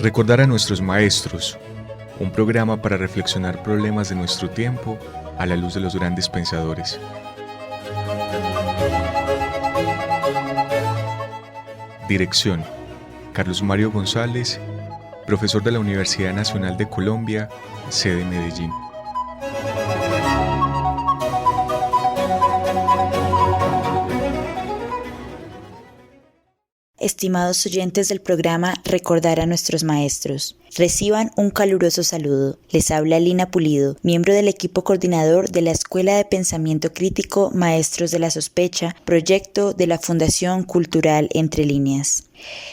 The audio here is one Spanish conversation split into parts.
Recordar a nuestros maestros, un programa para reflexionar problemas de nuestro tiempo a la luz de los grandes pensadores. Dirección: Carlos Mario González, profesor de la Universidad Nacional de Colombia, sede Medellín. Estimados oyentes del programa Recordar a nuestros maestros, reciban un caluroso saludo. Les habla Lina Pulido, miembro del equipo coordinador de la Escuela de Pensamiento Crítico Maestros de la Sospecha, proyecto de la Fundación Cultural Entre Líneas.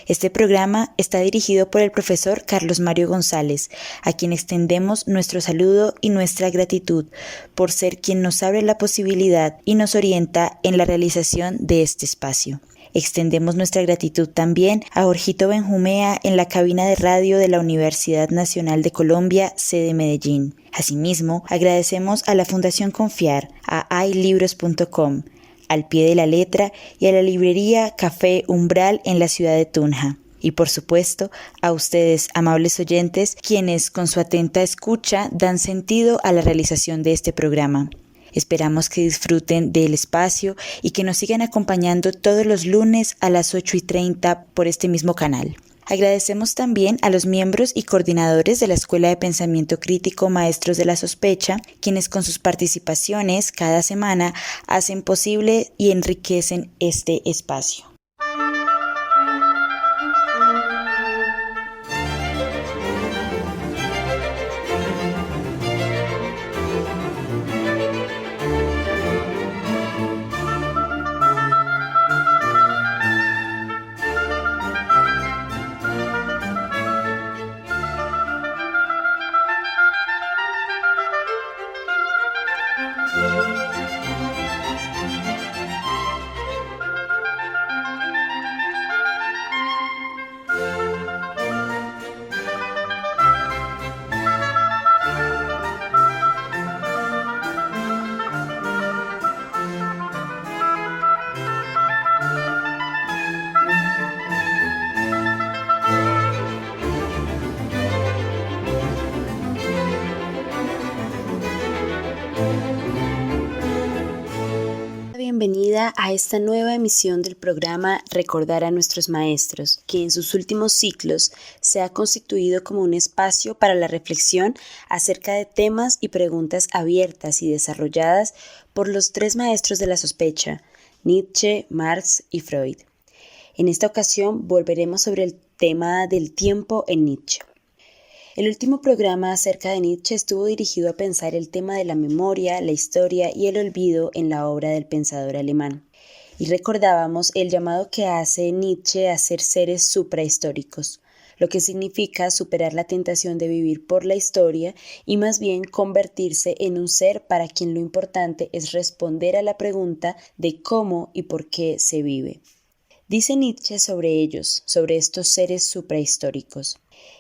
Este programa está dirigido por el profesor Carlos Mario González, a quien extendemos nuestro saludo y nuestra gratitud por ser quien nos abre la posibilidad y nos orienta en la realización de este espacio. Extendemos nuestra gratitud también a Jorgito Benjumea en la cabina de radio de la Universidad Nacional de Colombia, sede Medellín. Asimismo, agradecemos a la Fundación Confiar, a iLibros.com, Al Pie de la Letra y a la librería Café Umbral en la ciudad de Tunja. Y por supuesto, a ustedes, amables oyentes, quienes con su atenta escucha dan sentido a la realización de este programa. Esperamos que disfruten del espacio y que nos sigan acompañando todos los lunes a las 8:30 por este mismo canal. Agradecemos también a los miembros y coordinadores de la Escuela de Pensamiento Crítico Maestros de la Sospecha, quienes con sus participaciones cada semana hacen posible y enriquecen este espacio. Bienvenida a esta nueva emisión del programa Recordar a nuestros maestros, que en sus últimos ciclos se ha constituido como un espacio para la reflexión acerca de temas y preguntas abiertas y desarrolladas por los tres maestros de la sospecha, Nietzsche, Marx y Freud. En esta ocasión volveremos sobre el tema del tiempo en Nietzsche. El último programa acerca de Nietzsche estuvo dirigido a pensar el tema de la memoria, la historia y el olvido en la obra del pensador alemán. Y recordábamos el llamado que hace Nietzsche a ser seres suprahistóricos, lo que significa superar la tentación de vivir por la historia y más bien convertirse en un ser para quien lo importante es responder a la pregunta de cómo y por qué se vive. Dice Nietzsche sobre ellos, sobre estos seres suprahistóricos: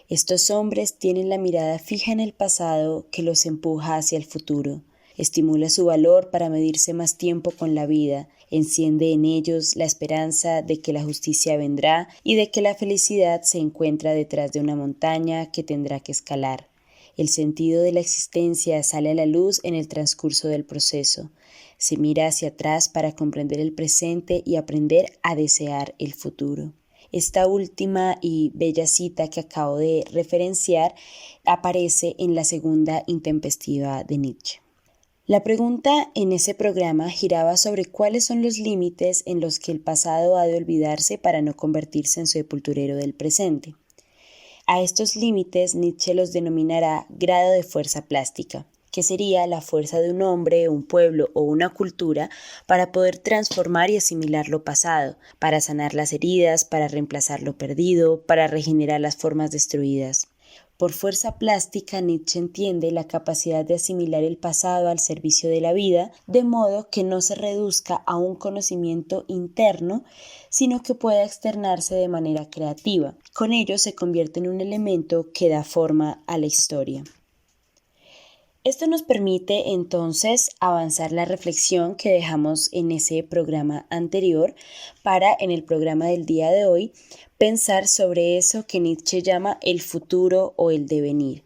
estos hombres tienen la mirada fija en el pasado que los empuja hacia el futuro, estimula su valor para medirse más tiempo con la vida, enciende en ellos la esperanza de que la justicia vendrá y de que la felicidad se encuentra detrás de una montaña que tendrá que escalar. El sentido de la existencia sale a la luz en el transcurso del proceso. Se mira hacia atrás para comprender el presente y aprender a desear el futuro. Esta última y bella cita que acabo de referenciar aparece en la segunda intempestiva de Nietzsche. La pregunta en ese programa giraba sobre cuáles son los límites en los que el pasado ha de olvidarse para no convertirse en sepulturero del presente. A estos límites Nietzsche los denominará grado de fuerza plástica, que sería la fuerza de un hombre, un pueblo o una cultura para poder transformar y asimilar lo pasado, para sanar las heridas, para reemplazar lo perdido, para regenerar las formas destruidas. Por fuerza plástica, Nietzsche entiende la capacidad de asimilar el pasado al servicio de la vida, de modo que no se reduzca a un conocimiento interno, sino que pueda externarse de manera creativa. Con ello se convierte en un elemento que da forma a la historia. Esto nos permite entonces avanzar la reflexión que dejamos en ese programa anterior para en el programa del día de hoy pensar sobre eso que Nietzsche llama el futuro o el devenir,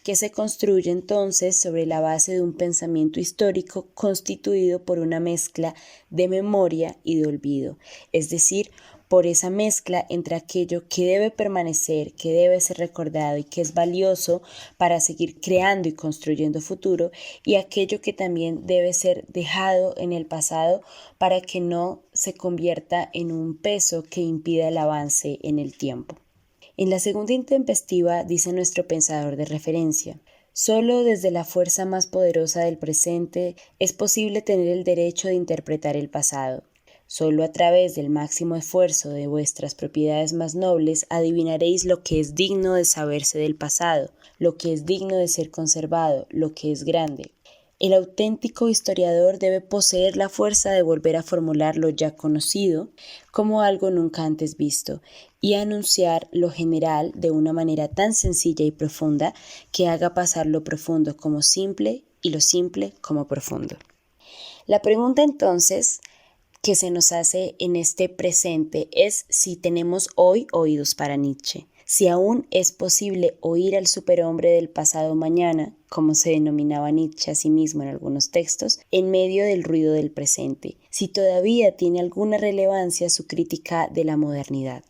que se construye entonces sobre la base de un pensamiento histórico constituido por una mezcla de memoria y de olvido, es decir, por esa mezcla entre aquello que debe permanecer, que debe ser recordado y que es valioso para seguir creando y construyendo futuro, y aquello que también debe ser dejado en el pasado para que no se convierta en un peso que impida el avance en el tiempo. En la segunda intempestiva dice nuestro pensador de referencia: solo desde la fuerza más poderosa del presente es posible tener el derecho de interpretar el pasado. Solo a través del máximo esfuerzo de vuestras propiedades más nobles adivinaréis lo que es digno de saberse del pasado, lo que es digno de ser conservado, lo que es grande. El auténtico historiador debe poseer la fuerza de volver a formular lo ya conocido como algo nunca antes visto y anunciar lo general de una manera tan sencilla y profunda que haga pasar lo profundo como simple y lo simple como profundo. La pregunta entonces que se nos hace en este presente es si tenemos hoy oídos para Nietzsche, si aún es posible oír al superhombre del pasado mañana, como se denominaba Nietzsche a sí mismo en algunos textos, en medio del ruido del presente, si todavía tiene alguna relevancia su crítica de la modernidad.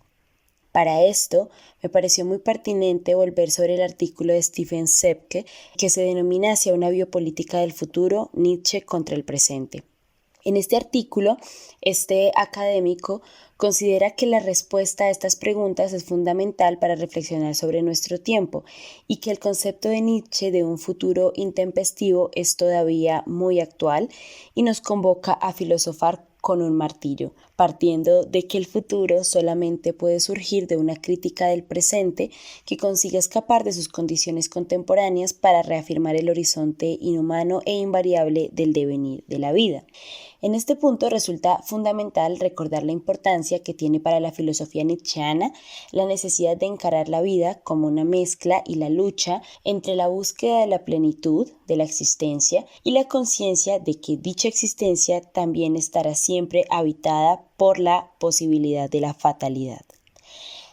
Para esto, me pareció muy pertinente volver sobre el artículo de Stephen Sepke que se denomina Hacia una biopolítica del futuro, Nietzsche contra el presente. En este artículo, este académico considera que la respuesta a estas preguntas es fundamental para reflexionar sobre nuestro tiempo y que el concepto de Nietzsche de un futuro intempestivo es todavía muy actual y nos convoca a filosofar con un martillo, partiendo de que el futuro solamente puede surgir de una crítica del presente que consiga escapar de sus condiciones contemporáneas para reafirmar el horizonte inhumano e invariable del devenir de la vida. En este punto resulta fundamental recordar la importancia que tiene para la filosofía nietzscheana la necesidad de encarar la vida como una mezcla y la lucha entre la búsqueda de la plenitud de la existencia y la conciencia de que dicha existencia también estará siempre habitada por la posibilidad de la fatalidad.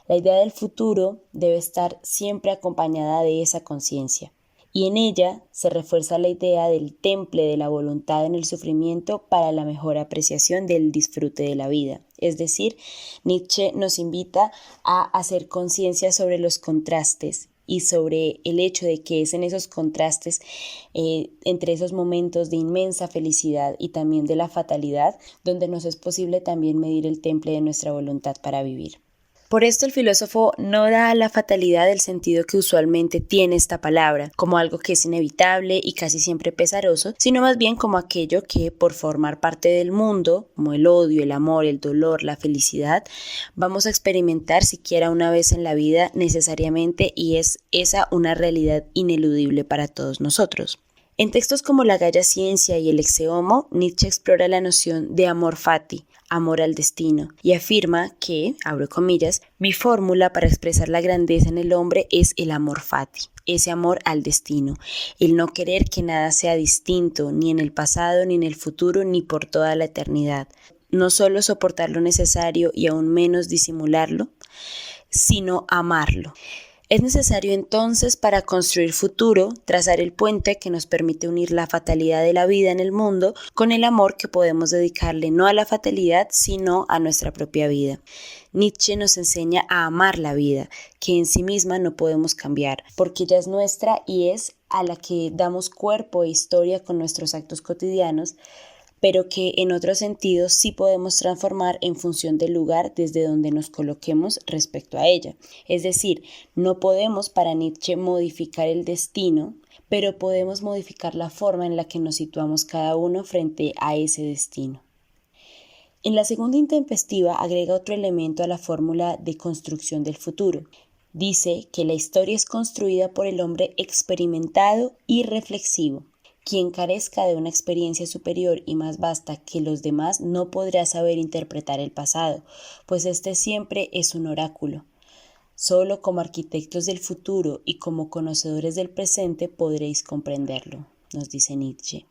La idea del futuro debe estar siempre acompañada de esa conciencia, y en ella se refuerza la idea del temple de la voluntad en el sufrimiento para la mejor apreciación del disfrute de la vida. Es decir, Nietzsche nos invita a hacer conciencia sobre los contrastes y sobre el hecho de que es en esos contrastes, entre esos momentos de inmensa felicidad y también de la fatalidad, donde nos es posible también medir el temple de nuestra voluntad para vivir. Por esto el filósofo no da a la fatalidad el sentido que usualmente tiene esta palabra, como algo que es inevitable y casi siempre pesaroso, sino más bien como aquello que, por formar parte del mundo, como el odio, el amor, el dolor, la felicidad, vamos a experimentar siquiera una vez en la vida necesariamente, y es esa una realidad ineludible para todos nosotros. En textos como La Gaia Ciencia y El Exe Homo, Nietzsche explora la noción de amor fati, amor al destino, y afirma que, abro comillas, mi fórmula para expresar la grandeza en el hombre es el amor fati, ese amor al destino, el no querer que nada sea distinto, ni en el pasado, ni en el futuro, ni por toda la eternidad. No solo soportar lo necesario y aún menos disimularlo, sino amarlo. Es necesario entonces, para construir futuro, trazar el puente que nos permite unir la fatalidad de la vida en el mundo con el amor que podemos dedicarle no a la fatalidad, sino a nuestra propia vida. Nietzsche nos enseña a amar la vida, que en sí misma no podemos cambiar, porque ella es nuestra y es a la que damos cuerpo e historia con nuestros actos cotidianos, pero que en otros sentidos sí podemos transformar en función del lugar desde donde nos coloquemos respecto a ella. Es decir, no podemos para Nietzsche modificar el destino, pero podemos modificar la forma en la que nos situamos cada uno frente a ese destino. En la segunda intempestiva agrega otro elemento a la fórmula de construcción del futuro. Dice que la historia es construida por el hombre experimentado y reflexivo. Quien carezca de una experiencia superior y más vasta que los demás no podrá saber interpretar el pasado, pues este siempre es un oráculo. Solo como arquitectos del futuro y como conocedores del presente podréis comprenderlo. nos dice Nietzsche.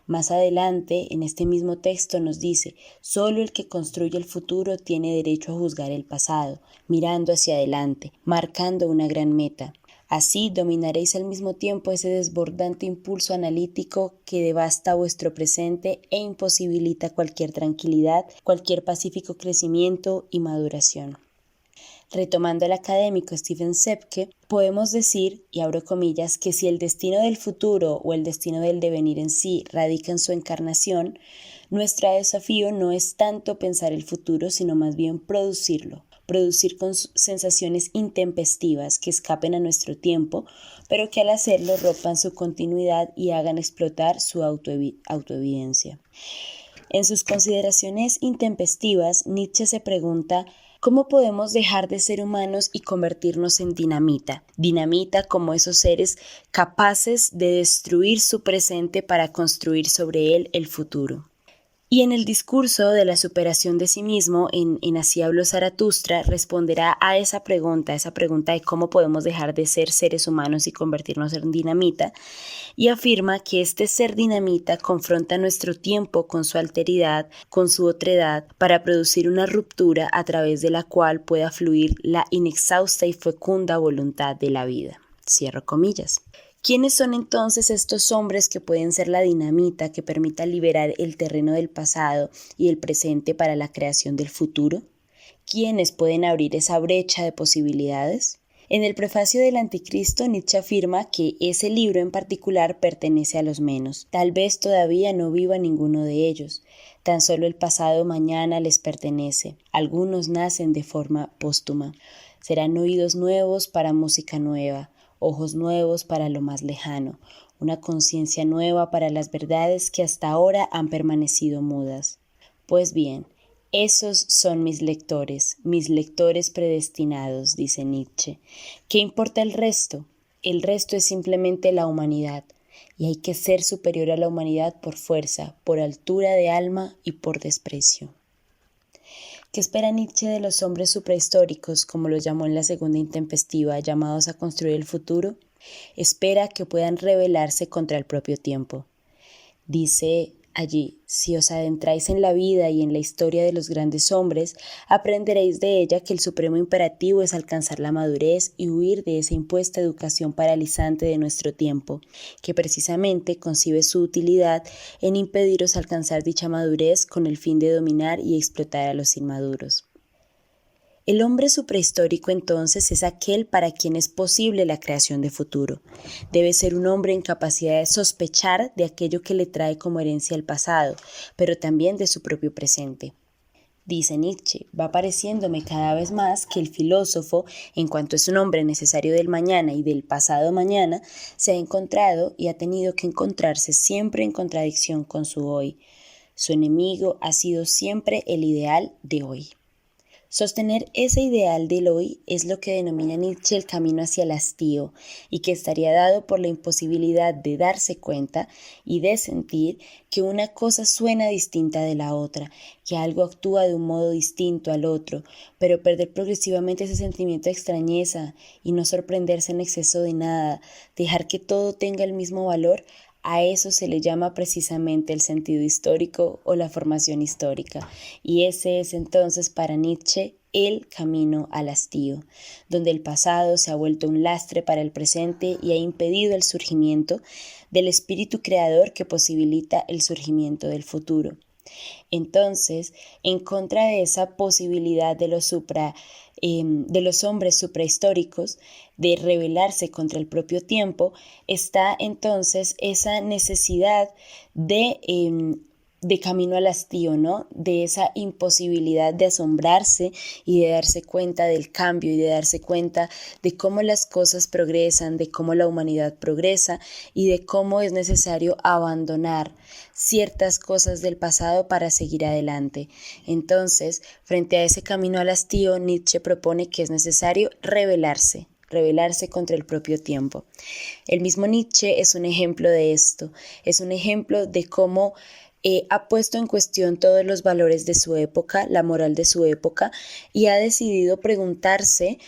Más adelante, en este mismo texto nos dice, solo el que construye el futuro tiene derecho a juzgar el pasado, mirando hacia adelante, marcando una gran meta. Así dominaréis al mismo tiempo ese desbordante impulso analítico que devasta vuestro presente e imposibilita cualquier tranquilidad, cualquier pacífico crecimiento y maduración. Retomando al académico Stephen Sepke, podemos decir, y abro comillas, que si el destino del futuro o el destino del devenir en sí radica en su encarnación, nuestro desafío no es tanto pensar el futuro, sino más bien producirlo. Producir con sensaciones intempestivas que escapen a nuestro tiempo, pero que al hacerlo rompan su continuidad y hagan explotar su autoevidencia. En sus consideraciones intempestivas, Nietzsche se pregunta ¿cómo podemos dejar de ser humanos y convertirnos en dinamita? Dinamita como esos seres capaces de destruir su presente para construir sobre él el futuro. Y en el discurso de la superación de sí mismo, en Así habló Zaratustra, responderá a esa pregunta de cómo podemos dejar de ser seres humanos y convertirnos en dinamita, y afirma que este ser dinamita confronta nuestro tiempo con su alteridad, con su otredad, para producir una ruptura a través de la cual pueda fluir la inexhausta y fecunda voluntad de la vida. Cierro comillas. ¿Quiénes son entonces estos hombres que pueden ser la dinamita que permita liberar el terreno del pasado y el presente para la creación del futuro? ¿Quiénes pueden abrir esa brecha de posibilidades? En el prefacio del Anticristo, Nietzsche afirma que ese libro en particular pertenece a los menos. Tal vez todavía no viva ninguno de ellos. Tan solo el pasado mañana les pertenece. Algunos nacen de forma póstuma. Serán oídos nuevos para música nueva, ojos nuevos para lo más lejano, una conciencia nueva para las verdades que hasta ahora han permanecido mudas. Pues bien, esos son mis lectores predestinados, dice Nietzsche. ¿Qué importa el resto? El resto es simplemente la humanidad, y hay que ser superior a la humanidad por fuerza, por altura de alma y por desprecio. ¿Qué espera Nietzsche de los hombres suprahistóricos, como los llamó en la segunda intempestiva, llamados a construir el futuro? Espera que puedan rebelarse contra el propio tiempo. Dice allí, si os adentráis en la vida y en la historia de los grandes hombres, aprenderéis de ella que el supremo imperativo es alcanzar la madurez y huir de esa impuesta educación paralizante de nuestro tiempo, que precisamente concibe su utilidad en impediros alcanzar dicha madurez con el fin de dominar y explotar a los inmaduros. El hombre suprahistórico entonces es aquel para quien es posible la creación de futuro. Debe ser un hombre en capacidad de sospechar de aquello que le trae como herencia el pasado, pero también de su propio presente. Dice Nietzsche, va pareciéndome cada vez más que el filósofo, en cuanto es un hombre necesario del mañana y del pasado mañana, se ha encontrado y ha tenido que encontrarse siempre en contradicción con su hoy. Su enemigo ha sido siempre el ideal de hoy. Sostener ese ideal del hoy es lo que denomina Nietzsche el camino hacia el hastío y que estaría dado por la imposibilidad de darse cuenta y de sentir que una cosa suena distinta de la otra, que algo actúa de un modo distinto al otro, pero perder progresivamente ese sentimiento de extrañeza y no sorprenderse en exceso de nada, dejar que todo tenga el mismo valor. A eso se le llama precisamente el sentido histórico o la formación histórica, y ese es entonces para Nietzsche el camino al hastío, donde el pasado se ha vuelto un lastre para el presente y ha impedido el surgimiento del espíritu creador que posibilita el surgimiento del futuro. Entonces, en contra de esa posibilidad de los hombres suprahistóricos de rebelarse contra el propio tiempo, está entonces esa necesidad de camino al hastío, ¿no? De esa imposibilidad de asombrarse y de darse cuenta del cambio y de darse cuenta de cómo las cosas progresan, de cómo la humanidad progresa y de cómo es necesario abandonar ciertas cosas del pasado para seguir adelante. Entonces, frente a ese camino al hastío, Nietzsche propone que es necesario rebelarse contra el propio tiempo. El mismo Nietzsche es un ejemplo de esto, es un ejemplo de cómo ha puesto en cuestión todos los valores de su época, la moral de su época, y ha decidido preguntarse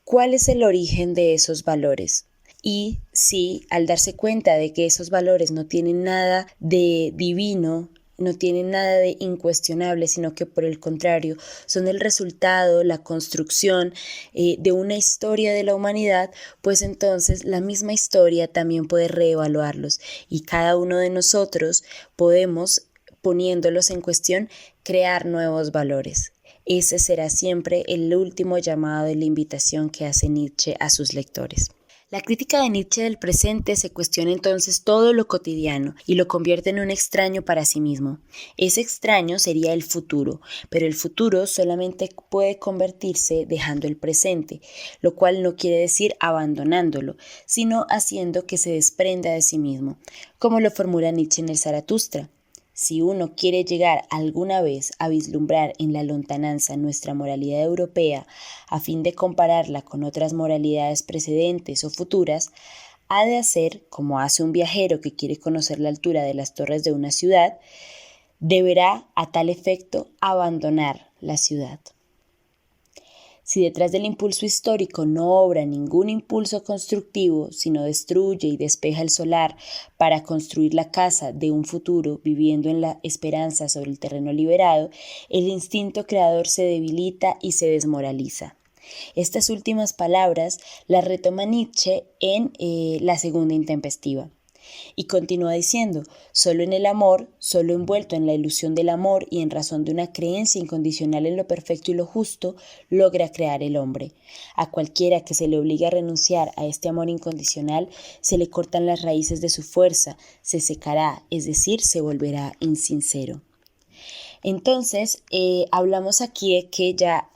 cuál es el origen de esos valores. Y sí, al darse cuenta de que esos valores no tienen nada de divino, no tienen nada de incuestionable, sino que por el contrario son el resultado, la construcción de una historia de la humanidad, pues entonces la misma historia también puede reevaluarlos y cada uno de nosotros podemos, poniéndolos en cuestión, crear nuevos valores. Ese será siempre el último llamado de la invitación que hace Nietzsche a sus lectores. La crítica de Nietzsche del presente se cuestiona entonces todo lo cotidiano y lo convierte en un extraño para sí mismo. Ese extraño sería el futuro, pero el futuro solamente puede convertirse dejando el presente, lo cual no quiere decir abandonándolo, sino haciendo que se desprenda de sí mismo, como lo formula Nietzsche en el Zaratustra. Si uno quiere llegar alguna vez a vislumbrar en la lontananza nuestra moralidad europea a fin de compararla con otras moralidades precedentes o futuras, ha de hacer como hace un viajero que quiere conocer la altura de las torres de una ciudad, deberá a tal efecto abandonar la ciudad. Si detrás del impulso histórico no obra ningún impulso constructivo, sino destruye y despeja el solar para construir la casa de un futuro viviendo en la esperanza sobre el terreno liberado, el instinto creador se debilita y se desmoraliza. Estas últimas palabras las retoma Nietzsche en La segunda intempestiva. Y continúa diciendo, solo en el amor, solo envuelto en la ilusión del amor y en razón de una creencia incondicional en lo perfecto y lo justo, logra crear el hombre. A cualquiera que se le obligue a renunciar a este amor incondicional, se le cortan las raíces de su fuerza, se secará, es decir, se volverá insincero. Entonces, hablamos aquí de que ya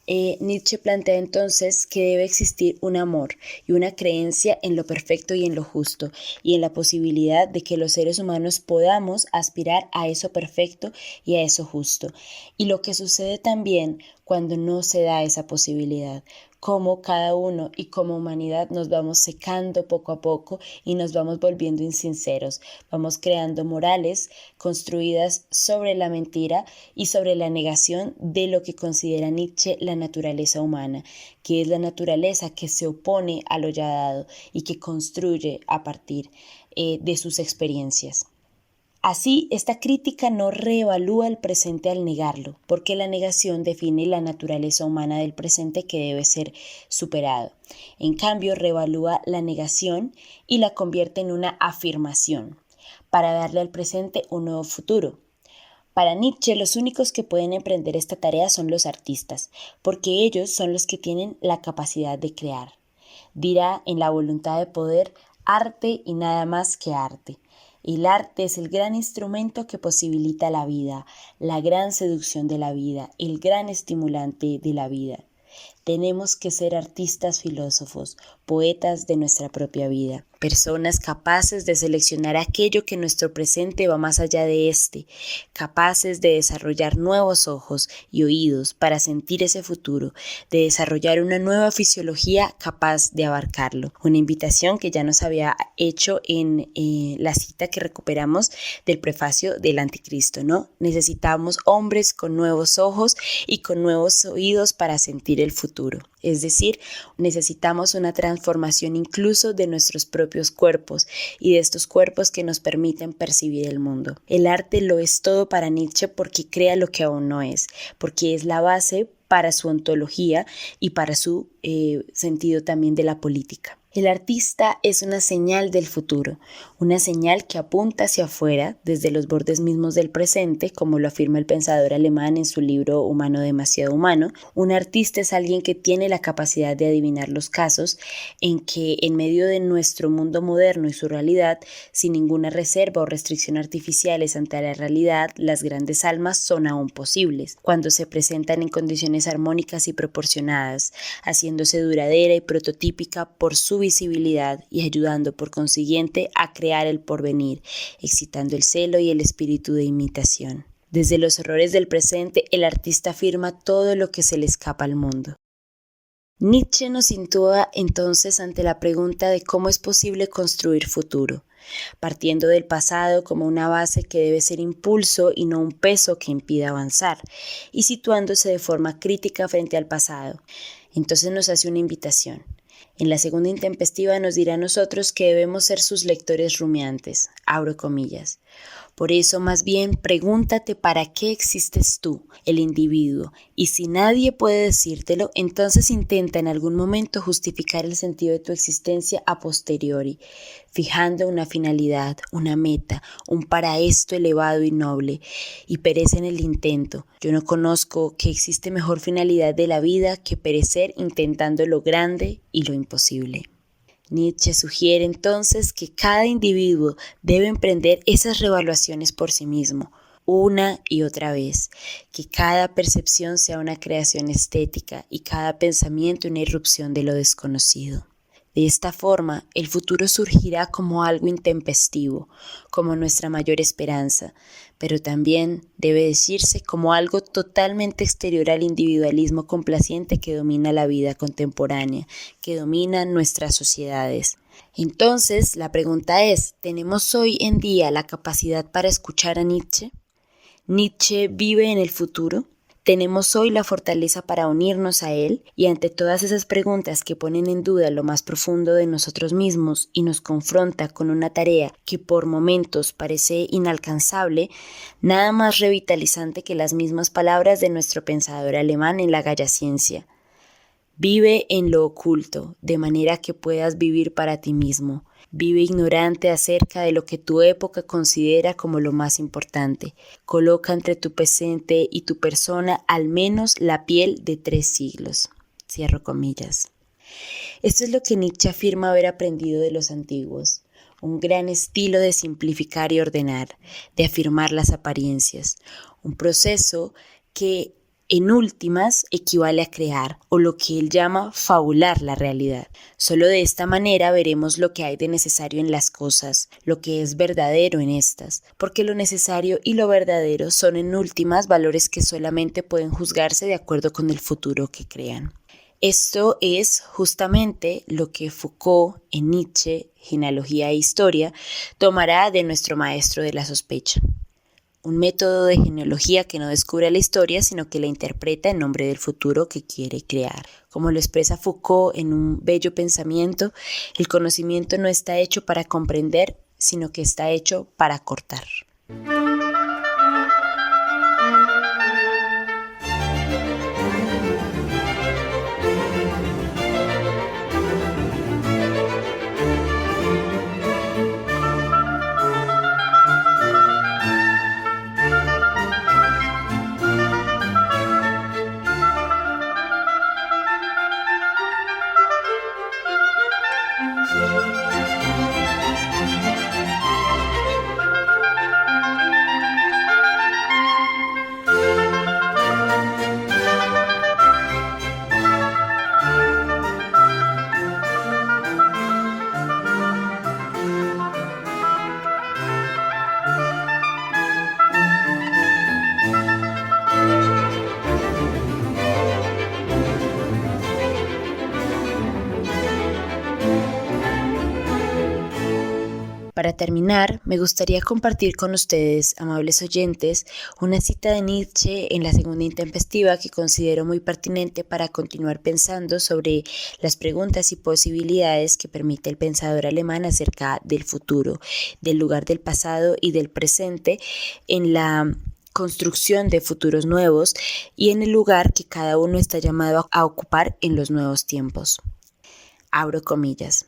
Nietzsche plantea entonces que debe existir un amor y una creencia en lo perfecto y en lo justo y en la posibilidad de que los seres humanos podamos aspirar a eso perfecto y a eso justo. Y lo que sucede también cuando no se da esa posibilidad, cómo cada uno y como humanidad nos vamos secando poco a poco y nos vamos volviendo insinceros, vamos creando morales construidas sobre la mentira y sobre la negación de lo que considera Nietzsche la naturaleza humana, que es la naturaleza que se opone a lo ya dado y que construye a partir de sus experiencias. Así, esta crítica no reevalúa el presente al negarlo, porque la negación define la naturaleza humana del presente que debe ser superado. En cambio, reevalúa la negación y la convierte en una afirmación, para darle al presente un nuevo futuro. Para Nietzsche, los únicos que pueden emprender esta tarea son los artistas, porque ellos son los que tienen la capacidad de crear. Dirá en La voluntad de poder, arte y nada más que arte. El arte es el gran instrumento que posibilita la vida, la gran seducción de la vida, el gran estimulante de la vida. Tenemos que ser artistas filósofos, poetas de nuestra propia vida, personas capaces de seleccionar aquello que en nuestro presente va más allá de este, capaces de desarrollar nuevos ojos y oídos para sentir ese futuro, de desarrollar una nueva fisiología capaz de abarcarlo. Una invitación que ya nos había hecho en la cita que recuperamos del prefacio del Anticristo, ¿no? Necesitamos hombres con nuevos ojos y con nuevos oídos para sentir el futuro. Es decir, necesitamos una transformación incluso de nuestros propios cuerpos y de estos cuerpos que nos permiten percibir el mundo. El arte lo es todo para Nietzsche porque crea lo que aún no es, porque es la base para su ontología y para su sentido también de la política. El artista es una señal del futuro, una señal que apunta hacia afuera, desde los bordes mismos del presente, como lo afirma el pensador alemán en su libro Humano demasiado humano. Un artista es alguien que tiene la capacidad de adivinar los casos en que en medio de nuestro mundo moderno y su realidad, sin ninguna reserva o restricción artificiales ante la realidad, las grandes almas son aún posibles, cuando se presentan en condiciones armónicas y proporcionadas, haciéndose duradera y prototípica por su visibilidad y ayudando por consiguiente a crear el porvenir, excitando el celo y el espíritu de imitación. Desde los horrores del presente, el artista afirma todo lo que se le escapa al mundo. Nietzsche nos sitúa entonces ante la pregunta de cómo es posible construir futuro, partiendo del pasado como una base que debe ser impulso y no un peso que impida avanzar, y situándose de forma crítica frente al pasado. Entonces nos hace una invitación. En la segunda intempestiva nos dirá a nosotros que debemos ser sus lectores rumiantes, abro comillas. Por eso, más bien, pregúntate para qué existes tú, el individuo, y si nadie puede decírtelo, entonces intenta en algún momento justificar el sentido de tu existencia a posteriori, fijando una finalidad, una meta, un para esto elevado y noble, y perece en el intento. Yo no conozco que existe mejor finalidad de la vida que perecer intentando lo grande y lo imposible. Nietzsche sugiere entonces que cada individuo debe emprender esas revaluaciones por sí mismo, una y otra vez, que cada percepción sea una creación estética y cada pensamiento una irrupción de lo desconocido. De esta forma, el futuro surgirá como algo intempestivo, como nuestra mayor esperanza, pero también debe decirse como algo totalmente exterior al individualismo complaciente que domina la vida contemporánea, que domina nuestras sociedades. Entonces, la pregunta es, ¿tenemos hoy en día la capacidad para escuchar a Nietzsche? ¿Nietzsche vive en el futuro? ¿Tenemos hoy la fortaleza para unirnos a él? Y ante todas esas preguntas que ponen en duda lo más profundo de nosotros mismos y nos confronta con una tarea que por momentos parece inalcanzable, nada más revitalizante que las mismas palabras de nuestro pensador alemán en la Gaia Ciencia. Vive en lo oculto, de manera que puedas vivir para ti mismo. Vive ignorante acerca de lo que tu época considera como lo más importante. Coloca entre tu presente y tu persona al menos la piel de 3 siglos. Cierro comillas. Esto es lo que Nietzsche afirma haber aprendido de los antiguos. Un gran estilo de simplificar y ordenar, de afirmar las apariencias. Un proceso que en últimas equivale a crear, o lo que él llama fabular la realidad. Solo de esta manera veremos lo que hay de necesario en las cosas, lo que es verdadero en estas, porque lo necesario y lo verdadero son en últimas valores que solamente pueden juzgarse de acuerdo con el futuro que crean. Esto es justamente lo que Foucault en Nietzsche, Genealogía e Historia, tomará de nuestro maestro de la sospecha. Un método de genealogía que no descubre la historia, sino que la interpreta en nombre del futuro que quiere crear. Como lo expresa Foucault en un bello pensamiento, el conocimiento no está hecho para comprender, sino que está hecho para cortar. Para terminar, me gustaría compartir con ustedes, amables oyentes, una cita de Nietzsche en la segunda intempestiva que considero muy pertinente para continuar pensando sobre las preguntas y posibilidades que permite el pensador alemán acerca del futuro, del lugar del pasado y del presente en la construcción de futuros nuevos y en el lugar que cada uno está llamado a ocupar en los nuevos tiempos. Abro comillas.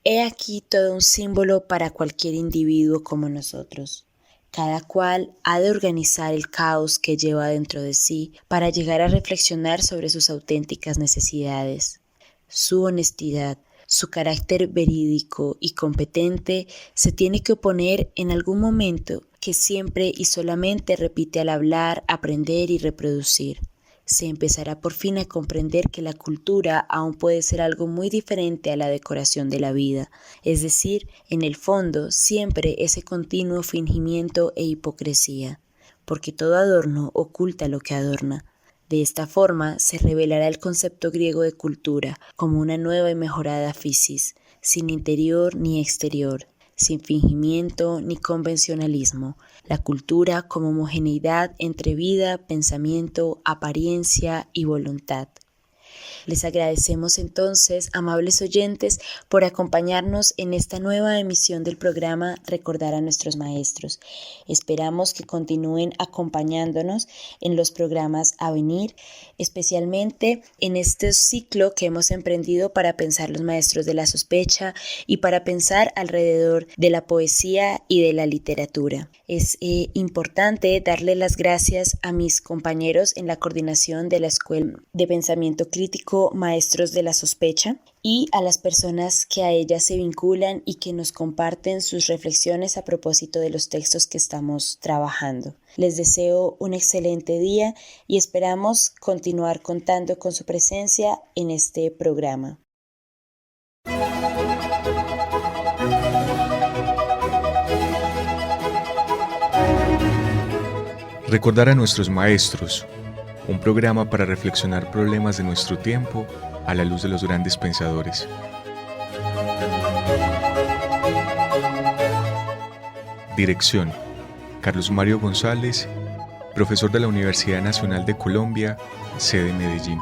He aquí todo un símbolo para cualquier individuo como nosotros. Cada cual ha de organizar el caos que lleva dentro de sí para llegar a reflexionar sobre sus auténticas necesidades. Su honestidad, su carácter verídico y competente se tiene que oponer en algún momento que siempre y solamente repite al hablar, aprender y reproducir. Se empezará por fin a comprender que la cultura aún puede ser algo muy diferente a la decoración de la vida, es decir, en el fondo siempre ese continuo fingimiento e hipocresía, porque todo adorno oculta lo que adorna. De esta forma se revelará el concepto griego de cultura como una nueva y mejorada physis, sin interior ni exterior, sin fingimiento ni convencionalismo, la cultura como homogeneidad entre vida, pensamiento, apariencia y voluntad. Les agradecemos entonces, amables oyentes, por acompañarnos en esta nueva emisión del programa Recordar a nuestros maestros. Esperamos que continúen acompañándonos en los programas a venir, especialmente en este ciclo que hemos emprendido para pensar los maestros de la sospecha y para pensar alrededor de la poesía y de la literatura. Es importante darle las gracias a mis compañeros en la coordinación de la Escuela de Pensamiento Crítico Maestros de la Sospecha y a las personas que a ella se vinculan y que nos comparten sus reflexiones a propósito de los textos que estamos trabajando. Les deseo un excelente día y esperamos continuar contando con su presencia en este programa. Recordar a nuestros maestros, un programa para reflexionar problemas de nuestro tiempo a la luz de los grandes pensadores. Dirección: Carlos Mario González, profesor de la Universidad Nacional de Colombia, sede Medellín.